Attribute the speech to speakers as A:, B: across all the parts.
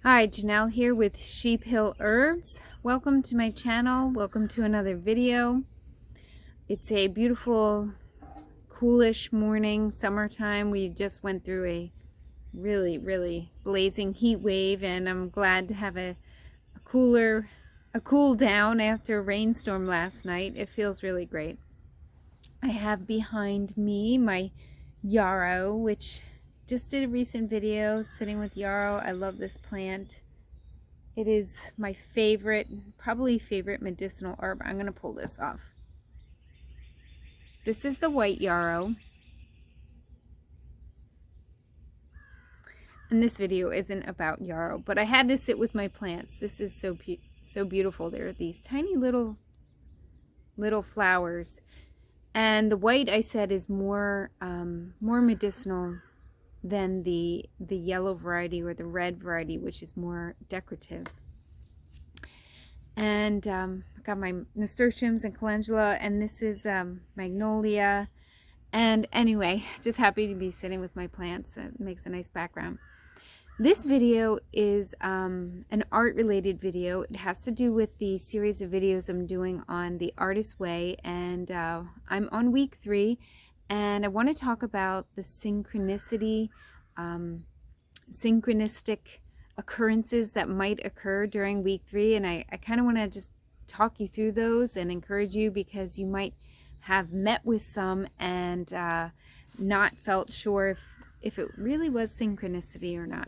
A: Hi, Janelle here with Sheep Hill Herbs. Welcome to my channel. Welcome to another video. It's a beautiful, coolish morning, summertime. We just went through a really blazing heat wave, and I'm glad to have a cool down after a rainstorm last night. It feels really great. I have behind me my yarrow, which just did a recent video sitting with yarrow. I love this plant. It is my favorite, probably favorite medicinal herb. I'm going to pull this off. This is the white yarrow. And this video isn't about yarrow, but I had to sit with my plants. This is so beautiful. There are these tiny little flowers. And the white, I said, is more medicinal than the yellow variety or the red variety, which is more decorative. And I've got my nasturtiums and calendula, and this is magnolia. And anyway, just happy to be sitting with my plants. It makes a nice background. This video is an art-related video. It has to do with the series of videos I'm doing on the Artist Way, and I'm on week 3, and I want to talk about the synchronicity, synchronistic occurrences that might occur during week 3, and I kind of want to just talk you through those and encourage you, because you might have met with some and not felt sure if it really was synchronicity or not.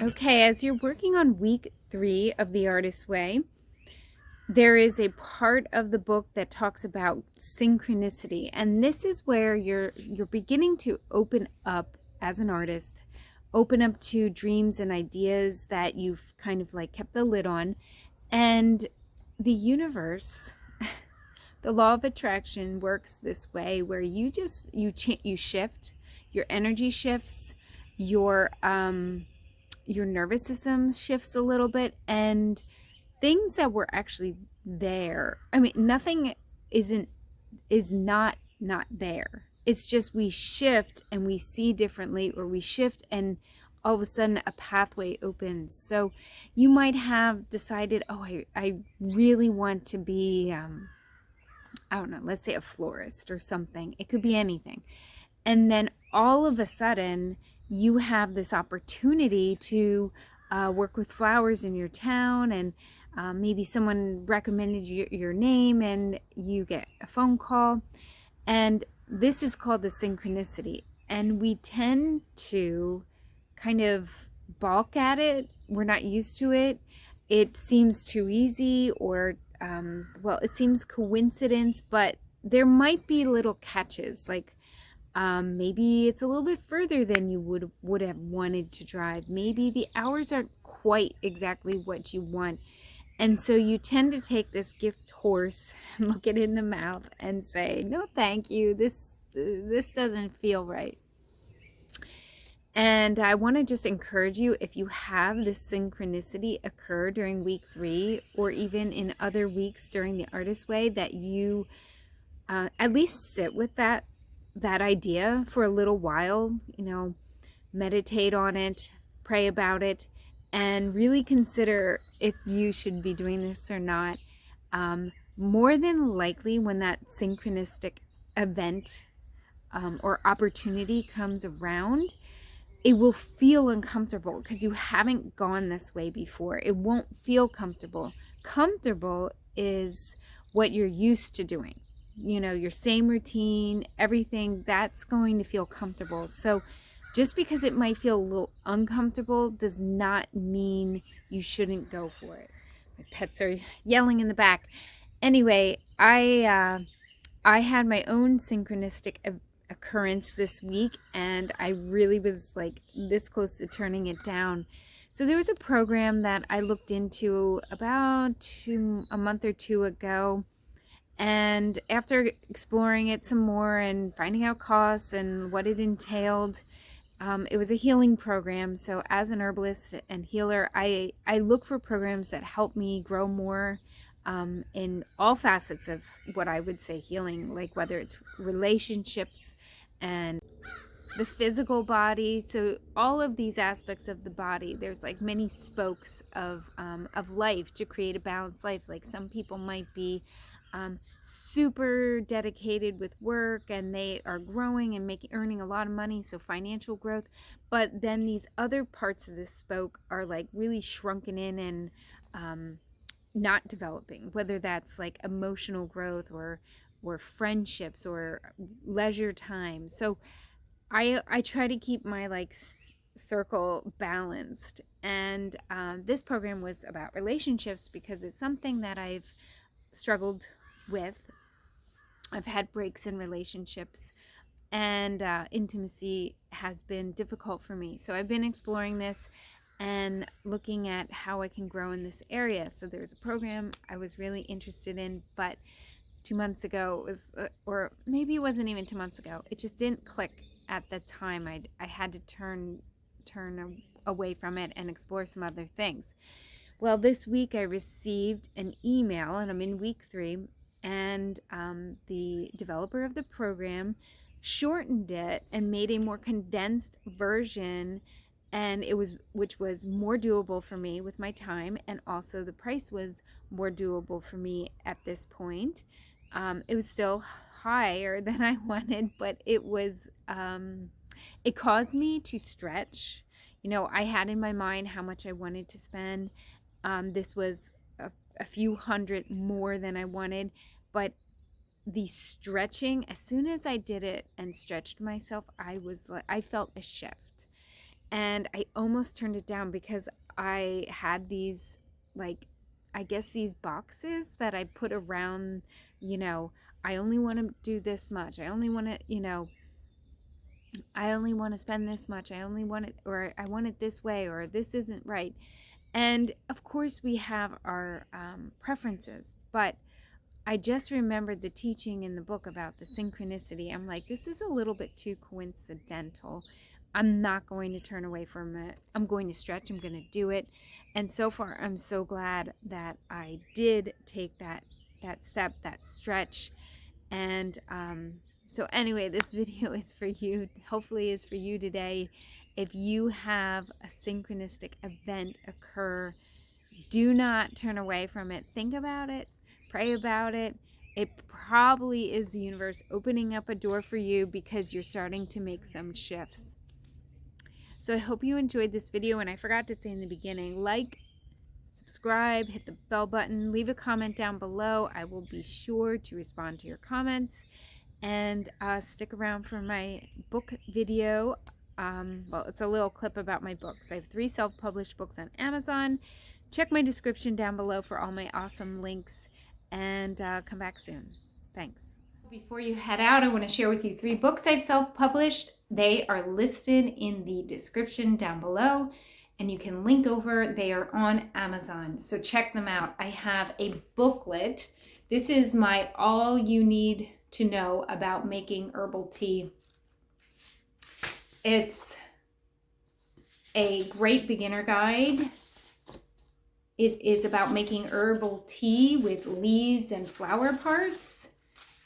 A: Okay, as you're working on week 3 of the Artist's Way, there is a part of the book that talks about synchronicity, and this is where you're beginning to open up as an artist, open up to dreams and ideas that you've kind of like kept the lid on, and the universe, the law of attraction works this way, where you shift, your energy shifts, your nervous system shifts a little bit, and things that were actually there. I mean, nothing is not there. It's just we shift and we see differently, or we shift and all of a sudden a pathway opens. So you might have decided, oh, I really want to be, I don't know, let's say a florist or something. It could be anything. And then all of a sudden you have this opportunity to work with flowers in your town, and maybe someone recommended your name and you get a phone call, and this is called the synchronicity. And we tend to kind of balk at it. We're not used to it. It seems too easy, or well, it seems coincidence, but there might be little catches, like maybe it's a little bit further than you would have wanted to drive. Maybe the hours aren't quite exactly what you want. And so you tend to take this gift horse and look it in the mouth and say, no, thank you. This doesn't feel right. And I want to just encourage you, if you have this synchronicity occur during week 3, or even in other weeks during the Artist's Way, that you at least sit with that idea for a little while, meditate on it, pray about it, and really consider if you should be doing this or not. More than likely, when that synchronistic event or opportunity comes around, it will feel uncomfortable because you haven't gone this way before. It won't feel comfortable. Comfortable is what you're used to doing. Your same routine, everything, that's going to feel comfortable. So just because it might feel a little uncomfortable does not mean you shouldn't go for it. My pets are yelling in the back. Anyway, I had my own synchronistic occurrence this week, and I really was like this close to turning it down. So there was a program that I looked into about a month or two ago, and after exploring it some more and finding out costs and what it entailed, it was a healing program. So as an herbalist and healer, I look for programs that help me grow more in all facets of what I would say healing, like whether it's relationships and the physical body. So all of these aspects of the body, there's like many spokes of life to create a balanced life. Like some people might be super dedicated with work and they are growing and earning a lot of money, so financial growth. But then these other parts of this spoke are like really shrunken in and not developing, whether that's like emotional growth or friendships or leisure time. So I try to keep my like circle balanced, and this program was about relationships because it's something that I've struggled with. I've had breaks in relationships, and intimacy has been difficult for me. So I've been exploring this and looking at how I can grow in this area. So there's a program I was really interested in, but 2 months ago it was, or maybe it wasn't even 2 months ago, it just didn't click at the time. I had to turn away from it and explore some other things. Well, this week I received an email, and I'm in week 3, and the developer of the program shortened it and made a more condensed version, and which was more doable for me with my time, and also the price was more doable for me at this point. It was still higher than I wanted, but it was it caused me to stretch. I had in my mind how much I wanted to spend. This was a few hundred more than I wanted, but the stretching, as soon as I did it and stretched myself, I felt a shift, and I almost turned it down because I had these, like, I guess these boxes that I put around, I only want to do this much. I only want to, I only want to spend this much. I only want it, or I want it this way, or this isn't right. And of course we have our preferences, but I just remembered the teaching in the book about the synchronicity. I'm like, this is a little bit too coincidental. I'm not going to turn away from it. I'm going to stretch. I'm going to do it. And so far, I'm so glad that I did take that step, that stretch. And so anyway, this video is for you. Hopefully is for you today. If you have a synchronistic event occur, do not turn away from it. Think about it. Pray about it. It probably is the universe opening up a door for you because you're starting to make some shifts. So I hope you enjoyed this video, and I forgot to say in the beginning, like, subscribe, hit the bell button, leave a comment down below. I will be sure to respond to your comments, and stick around for my book video. Well, it's a little clip about my books. I have 3 self-published books on Amazon. Check my description down below for all my awesome links, and come back soon. Thanks. Before you head out, I want to share with you 3 books I've self-published. They are listed in the description down below, and you can link over. They are on Amazon, so check them out. I have a booklet. This is my All You Need to Know About Making Herbal Tea. It's a great beginner guide. It is about making herbal tea with leaves and flower parts,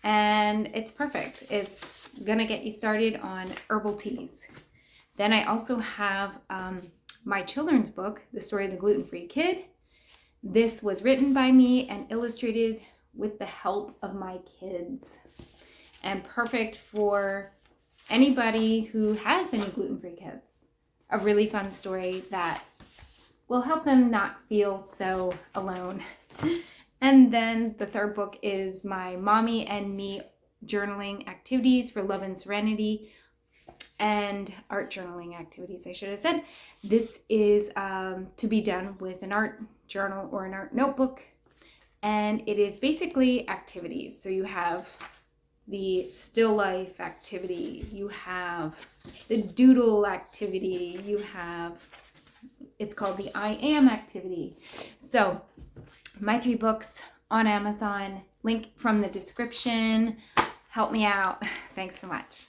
A: and it's perfect. It's gonna get you started on herbal teas. Then I also have my children's book, The Story of the Gluten-Free Kid. This was written by me and illustrated with the help of my kids, and perfect for anybody who has any gluten-free kids. A really fun story that will help them not feel so alone. And then the 3rd book is my Mommy and Me journaling activities for love and serenity, and art journaling activities, I should have said. This is to be done with an art journal or an art notebook, and it is basically activities. So you have the still life activity, you have the doodle activity, you have, it's called the I am activity. So my 3 books on Amazon, link from the description. Help me out. Thanks so much.